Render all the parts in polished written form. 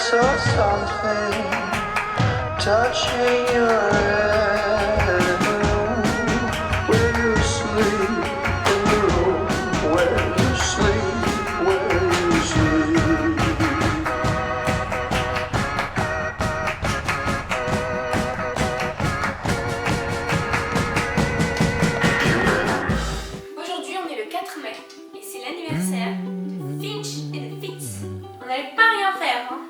saw something touching your head in the room where you sleep, in the room where you sleep, where you sleep. Aujourd'hui, on est le 4 mai et c'est l'anniversaire de Finch et de Fitz. On n'allait pas rien faire, hein.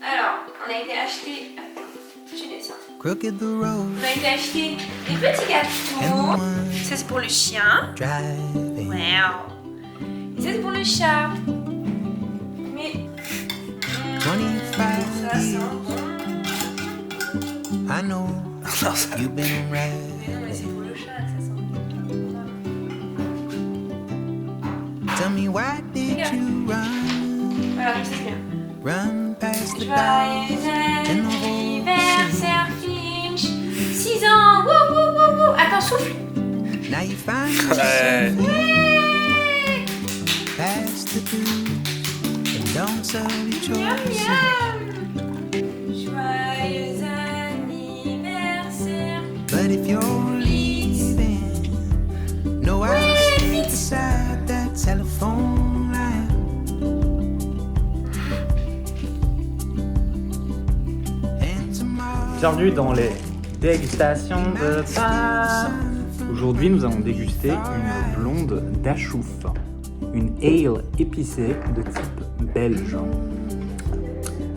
Alors, on a été acheter. Attends, je descends. On a été acheter des petits gâteaux. Ça, c'est pour le chien. Wow. Et ça, c'est pour le chat. Mais. Ça sent bon. Non, ça. Mais non, mais c'est pour le chat, ça sent bon. Tell me why did you run? Voilà, c'est bien. Run past the Joyeux anniversaire Finch, 6 ans. Wouh, wouh, wouh, wouh. Attends, souffle. Now you find Ouais. past the food and don't serve your Miam, choices. miam. Joyeux anniversaire. But if you're leaving, no, I will stay beside that telephone line. And tomorrow, Bienvenue dans les dégustations de Pâques. Aujourd'hui, nous allons déguster une blonde d'Achouf, une ale épicée de type belge.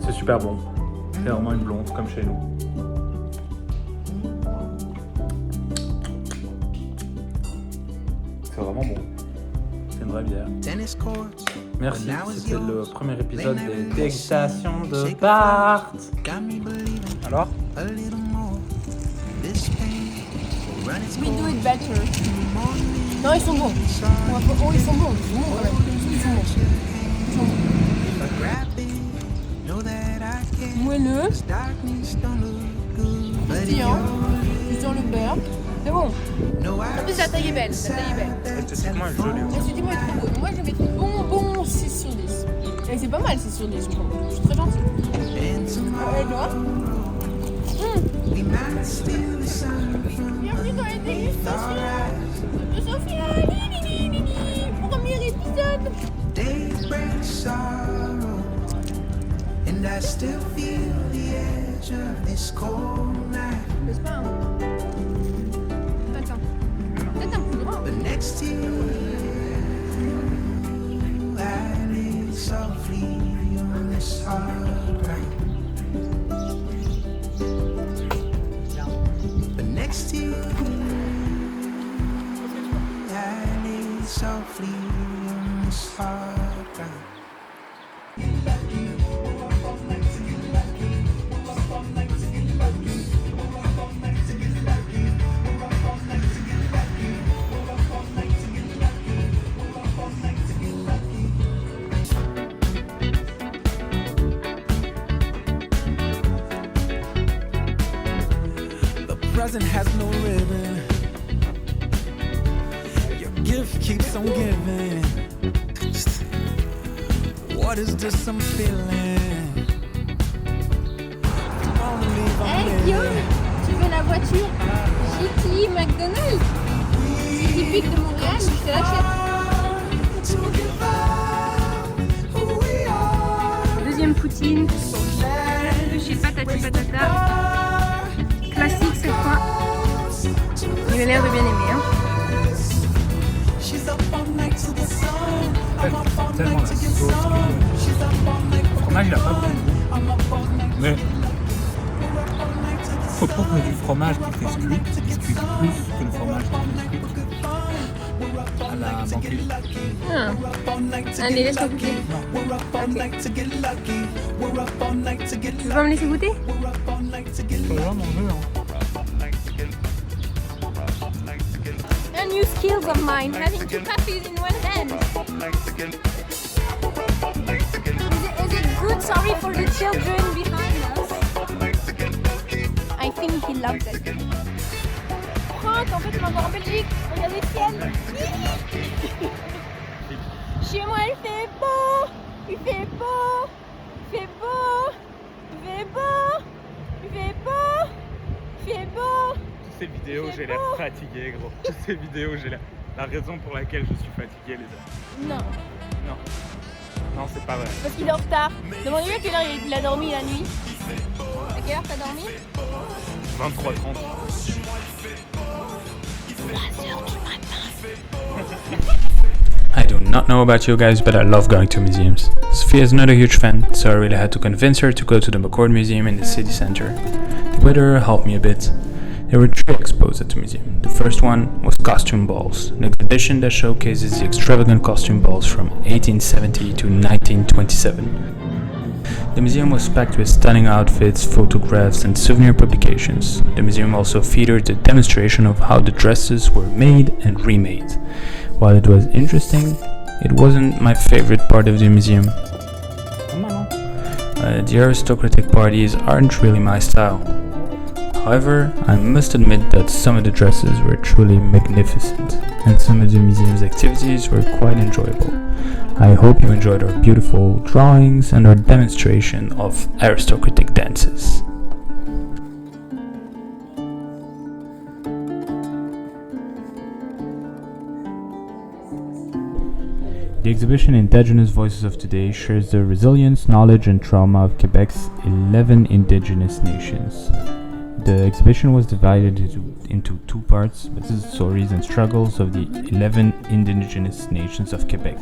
C'est super bon. C'est vraiment une blonde comme chez nous. C'est vraiment bon. C'est une vraie bière. tennis courts. Merci, c'était le premier épisode des dégustations de Bart. Got me believing Alors, a little more. This pain will run its We do course it better. morning. Non, ils sont bons. On va pas... Oh, ils sont bons. Ils sont bons quand même. Ils sont bons. Ils sont bons. Grab it, know that I can. Moelleux, Darkness don't look good. But if pétillant, you're sur le beurre. C'est bon. no, I En plus, la taille est belle. La taille est belle. esthétiquement, elle est jolie. Esthétiquement, il est trop beau. Moi, je vais mettre bon 6 sur 10. Et c'est pas mal 6 sur 10, je trouve. Je suis très gentille. and tomorrow Et toi we might steal the sun from Bienvenue dans les dégustations de Sophia. Premier épisode. daybreak sorrow. And I still feel the edge of this cold night. N'est-ce pas, hein? Attends. Peut-être un peu plus grand. But next to you, I lay softly on this hard ground. But next to you, I lay softly on this hard ground. The present has no ribbon. Your gift keeps on giving. What is this I'm feeling? You wanna leave, I'm Hey Guillaume, living. tu veux la voiture GT McDonald's? C'est typique de Montréal, je te l'achète. Deuxième poutine de chez Patati Patata. Classique cette fois. Il a l'air de bien aimer. Hein. tellement la sauce. Le fromage, il a pas beaucoup de goût. Mais faut pas que du fromage qui fait squid, qui squid plus que le fromage qui fait squid. À la banquette. Allez, laisse-moi goûter. Tu veux pas me laisser goûter? Faut vraiment manger, hein. A new skills of mine, having two coffees in one hand. Is it good? Sorry for the children behind us. I think he loves it. Franck, en fait, on est encore en Belgique. Regarde le ciel. Chez moi, il fait beau. Il fait beau. Il fait beau. vidéos, j'ai l'air fatigué, gros. Toutes ces vidéos, j'ai l'air... La raison pour laquelle je suis fatigué, les amis. Non, Non. Non, c'est pas vrai. parce qu'il est en retard. Demandez-lui à quelle heure il a dormi la nuit. À quelle heure t'as dormi? 23h30. 3h du matin. I do not know about you guys, but I love going to museums. Sophia is not a huge fan, so I really had to convince her to go to the McCord Museum in the city center. The weather helped me a bit. There were 3 expos at the museum. The first one was Costume Balls, an exhibition that showcases the extravagant costume balls from 1870 to 1927. The museum was packed with stunning outfits, photographs and souvenir publications. The museum also featured a demonstration of how the dresses were made and remade. While it was interesting, it wasn't my favorite part of the museum. The aristocratic parties aren't really my style. However, I must admit that some of the dresses were truly magnificent, and some of the museum's activities were quite enjoyable. I hope you enjoyed our beautiful drawings and our demonstration of aristocratic dances. The exhibition Indigenous Voices of Today shares the resilience, knowledge and trauma of Quebec's 11 indigenous nations. The exhibition was divided into 2 parts, but this is stories and struggles of the 11 indigenous nations of Quebec.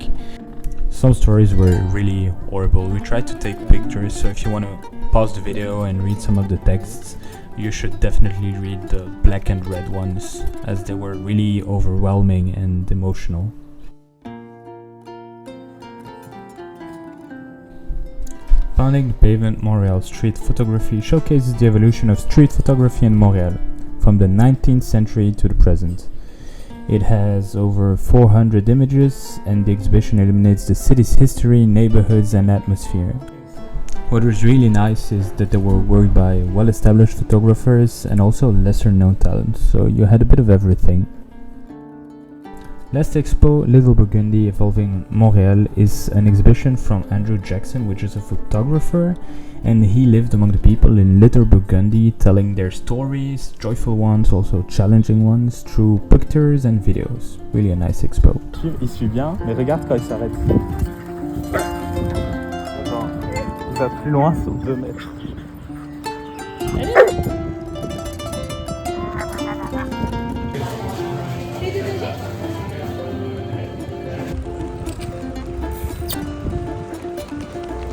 Some stories were really horrible. We tried to take pictures, so if you want to pause the video and read some of the texts, you should definitely read the black and red ones, as they were really overwhelming and emotional. Founding the Pavement Montreal Street Photography showcases the evolution of street photography in Montreal, from the 19th century to the present. It has over 400 images, and the exhibition illuminates the city's history, neighborhoods and atmosphere. What was really nice is that they were worked by well-established photographers and also lesser-known talents, so you had a bit of everything. Last expo, Little Burgundy Evolving Montreal, is an exhibition from Andrew Jackson, which is a photographer, and he lived among the people in Little Burgundy, telling their stories, joyful ones, also challenging ones, through pictures and videos. Really a nice expo. Il suit bien, mais regarde quand il s'arrête. Attends, il va plus loin sur 2 mètres.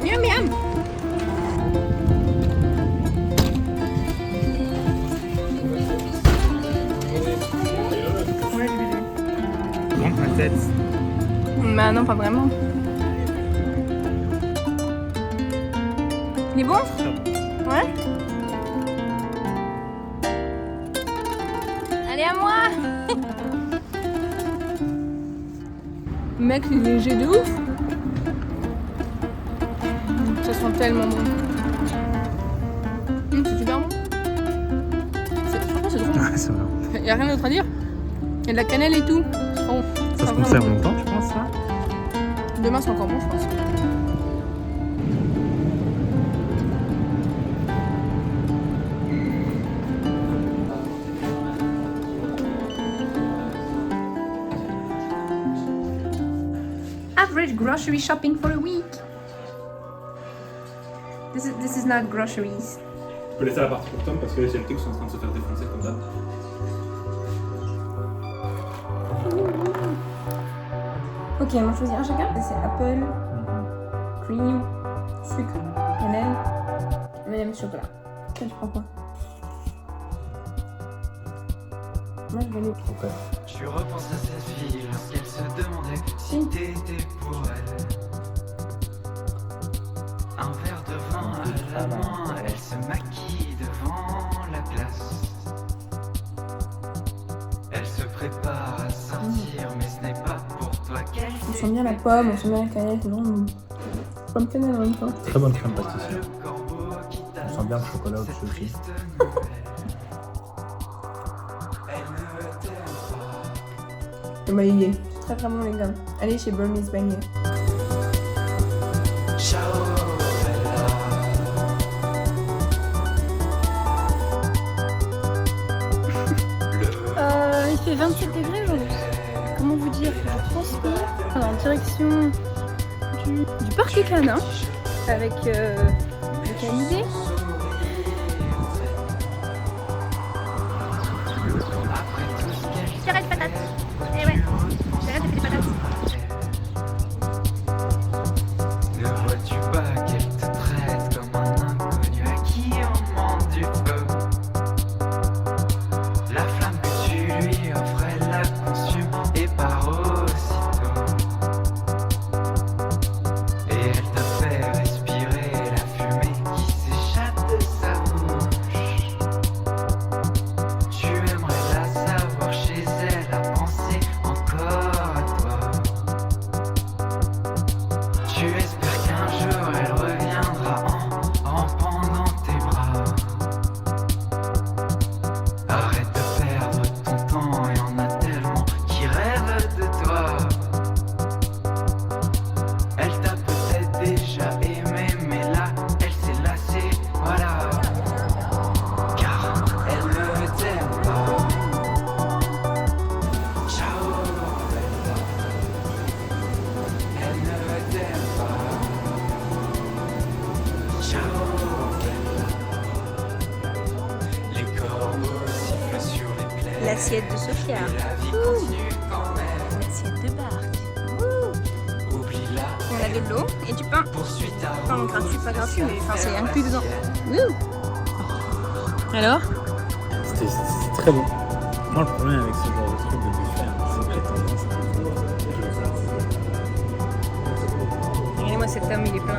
Miam miam. Montre ma tête. Bah non, pas vraiment. Il est bon? Ouais. Allez à moi. Mec, il est léger de ouf. Ça sent tellement bon. C'est super bon. C'est trop bon. Ouais, c'est vrai. Y a rien d'autre à dire. Y a de la cannelle et tout. C'est trop bon. Ça se conserve longtemps, tu penses, ça? Demain, c'est encore bon, je pense. Average grocery shopping for a week. This is not groceries. Je peux laisser la partie pour Tom parce que les asiatiques sont en train de se faire défoncer comme ça. Ok, on va choisir un chacun. C'est apple, cream, sucre, cannelle, M&M's chocolat. Toi, tu prends quoi? Moi, je vais aller. Ok. Je repense à cette fille lorsqu'elle se demandait si t'étais pour elle. Un verre de vin à la main, elle se maquille devant la glace. Elle se prépare à sortir, mais ce n'est pas pour toi qu'elle On sent bien la pomme, on sent bien la cannelle, c'est vraiment pomme cannelle en même temps. Très bonne crème pâtissière. On sent bien le chocolat au-dessus aussi. Bah, il est très très bon, les gars. Allez chez Burmese Beignet. Le fait 27 degrés aujourd'hui. Comment vous dire? Je pense qu'on est en direction du parc canin avec le canidé. J'arrête patate. Eh ouais, j'arrête de faire des patates. Ne vois-tu pas qu'elle te traite comme un inconnu à qui on demande du feu? La flamme que tu lui offres, elle la consume et part aussitôt. Et elle t'a fait respirer la fumée qui s'échappe de sa bouche. Tu aimerais la savoir chez elle, à penser encore à toi. Tu espères qu'un jour elle reviendra en rampant dans tes bras. Arrête de perdre ton temps, y en a tellement qui rêvent de toi. Elle t'a peut-être déjà aimé, mais là elle s'est lassée, voilà. Car elle ne t'aime pas. Ciao, bella. Elle ne t'aime pas. Ciao, bella. Les corbeaux sifflent sur les plaies. L'assiette de Sophia. Et la vie continue quand même. L'assiette de Bart. Oublie-la. On a de l'eau et du pain. Poursuis ta Pain route. gratuit, pas gratuit, mais enfin c'est inclus dedans. Wouh. Alors? C'était très bon. Moi, le problème avec ce genre de truc de buffet, c'est que la tendance Regardez-moi cet homme, il est plein.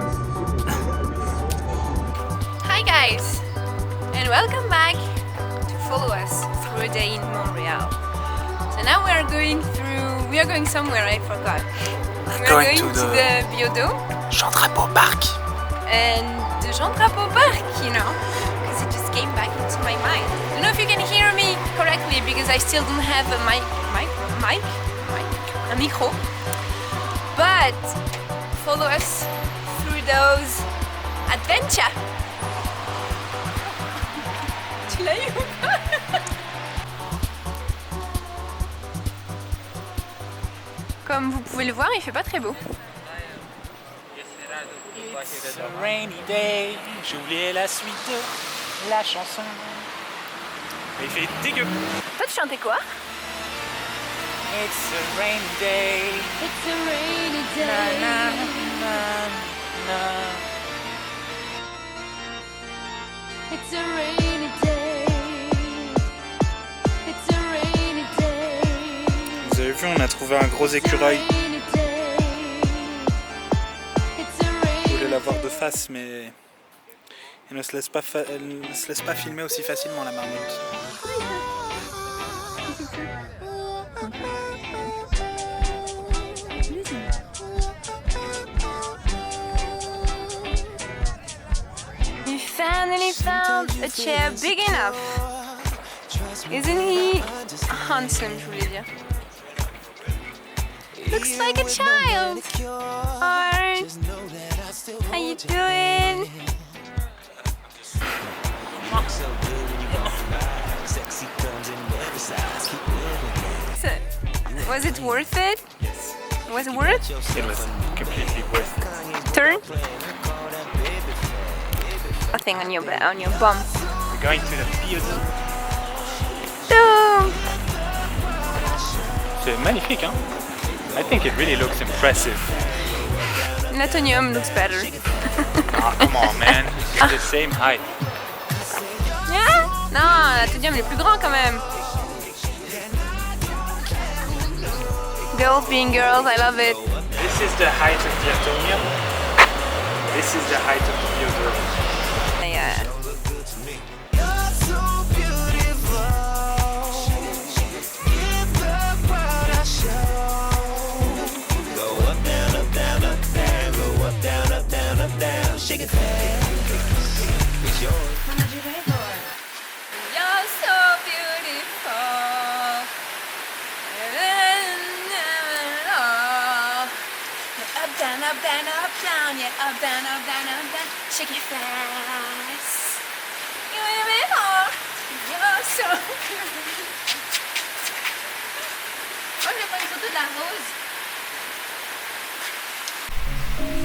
Hi guys, and welcome back to follow us through a day in Montreal. So now we are going somewhere, I forgot. We are going to the Biodo Jean Drapeau Park. and the Jean Drapeau Park, you know, because it just came back into my mind. I don't know if you can hear me correctly because I still don't have a micro. But follow us through those adventures. Tu l'as eu ou pas? Comme vous pouvez le voir, il fait pas très beau. It's a rainy day. J'ai oublié la suite de la chanson. Mais il fait dégueu. Toi, tu chantais quoi? It's a rainy day. It's a rainy Na, na, na, na. It's a rainy day. It's a rainy day. Vous avez vu, on a trouvé un gros écureuil. Rainy day. It's a Je rainy voulais la voir de face, mais elle ne se laisse pas filmer aussi facilement, la marmotte. You finally found a chair big enough. Isn't he handsome, je voulais dire. Looks like a child. Art, how you doing? So, was it worth it? Was it worth? It was completely worth it. Turn. A thing on your bum. We're going to the Biodo. No. C'est magnifique, hein? I think it really looks impressive. Latonium looks better. Ah, come on, man. It's the same height. Yeah? Non, l'Atonium il est plus grand quand même. Girls being girls, I love it. This is the height of the Atonium. This is the height of the Biodo. Yeah. You're so beautiful. Up, down, up, down, up, down. Yeah, up, down, up, down, up, down. Shake it fast. You're beautiful. You're so beautiful. photo de la rose.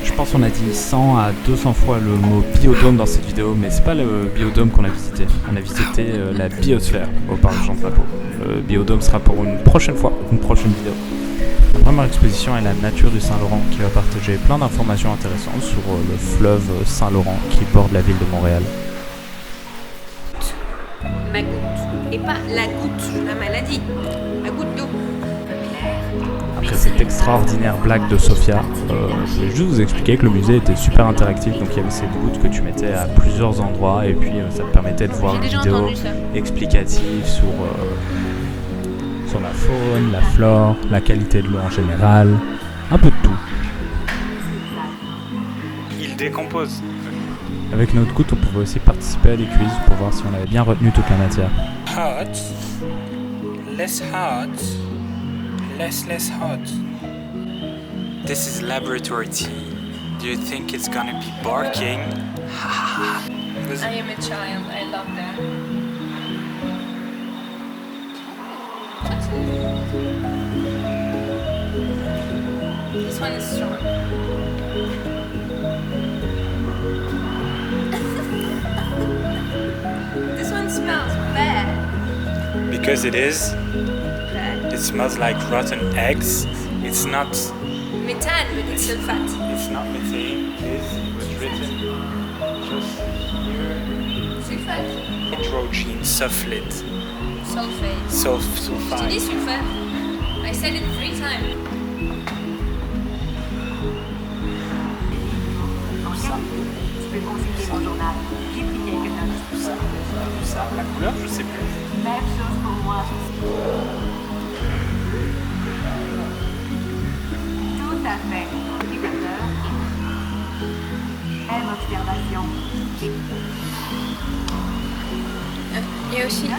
Je pense qu'on a dit 100 à 200 fois le mot biodôme dans cette vidéo, mais c'est pas le biodôme qu'on a visité. On a visité la biosphère au parc Jean Papeau. Le biodôme sera pour une prochaine fois, une prochaine vidéo. La première exposition est la nature du Saint-Laurent, qui va partager plein d'informations intéressantes sur le fleuve Saint-Laurent qui borde la ville de Montréal. Ma goutte. Et pas la goutte, la maladie. La goutte d'eau. Après cette extraordinaire blague de Sophia, je voulais juste vous expliquer que le musée était super interactif, donc il y avait ces gouttes que tu mettais à plusieurs endroits et puis ça te permettait de voir une vidéo explicative sur la faune, la flore, la qualité de l'eau en général, un peu de tout. Il décompose. Avec notre goutte, on pouvait aussi participer à des quiz pour voir si on avait bien retenu toute la matière. Hot. Less hot. Less hot. This is laboratory tea. Do you think it's gonna be barking? I am a child, I love that. This one is strong. This one smells bad. Because it is. Bad. It smells like rotten eggs. It's not. Methane, but it's sulfate. It's not methane. It was written just here. Sulfate. Hydrogen sulfate. Sulfate. Tu Sulfite. dis sulfate? I said it 3 times. Ça, la couleur, je sais plus. Tout à fait. Indicateur. M observation. Il y a aussi le...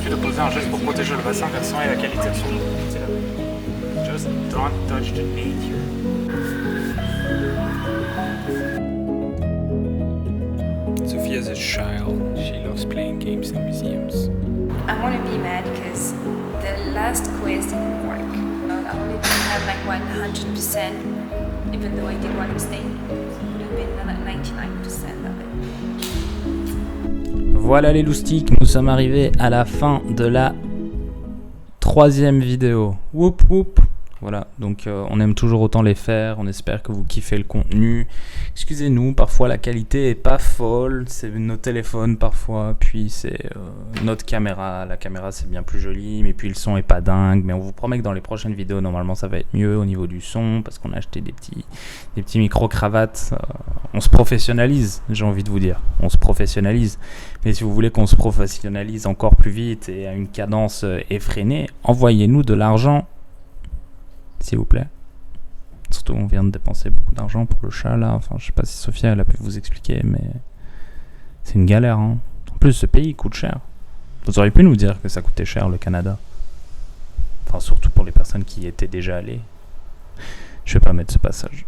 Tu dois poser un geste pour protéger le bassin, versant et la qualité de son eau. C'est là. Just don't touch the nature. Sophie as a child, she loves playing games in museums. I want to be mad because the last quiz didn't work. I wanted to have like 100%, even though I did one mistake. It would have been like 99% of it. Voilà les loustiques, nous sommes arrivés à la fin de la 3e vidéo. Whoop whoop. Voilà, donc on aime toujours autant les faire, on espère que vous kiffez le contenu. Excusez-nous, parfois la qualité est pas folle, c'est nos téléphones parfois, puis c'est notre caméra. La caméra c'est bien plus joli, mais puis le son est pas dingue. Mais on vous promet que dans les prochaines vidéos, normalement ça va être mieux au niveau du son, parce qu'on a acheté des petits micro-cravates. On se professionnalise, j'ai envie de vous dire, on se professionnalise. Mais si vous voulez qu'on se professionnalise encore plus vite et à une cadence effrénée, envoyez-nous de l'argent. S'il vous plaît. Surtout, on vient de dépenser beaucoup d'argent pour le chat là. Enfin, je sais pas si Sophia elle a pu vous expliquer, mais c'est une galère. Hein. En plus, ce pays coûte cher. Vous auriez pu nous dire que ça coûtait cher le Canada. Enfin, surtout pour les personnes qui y étaient déjà allées. Je vais pas mettre ce passage.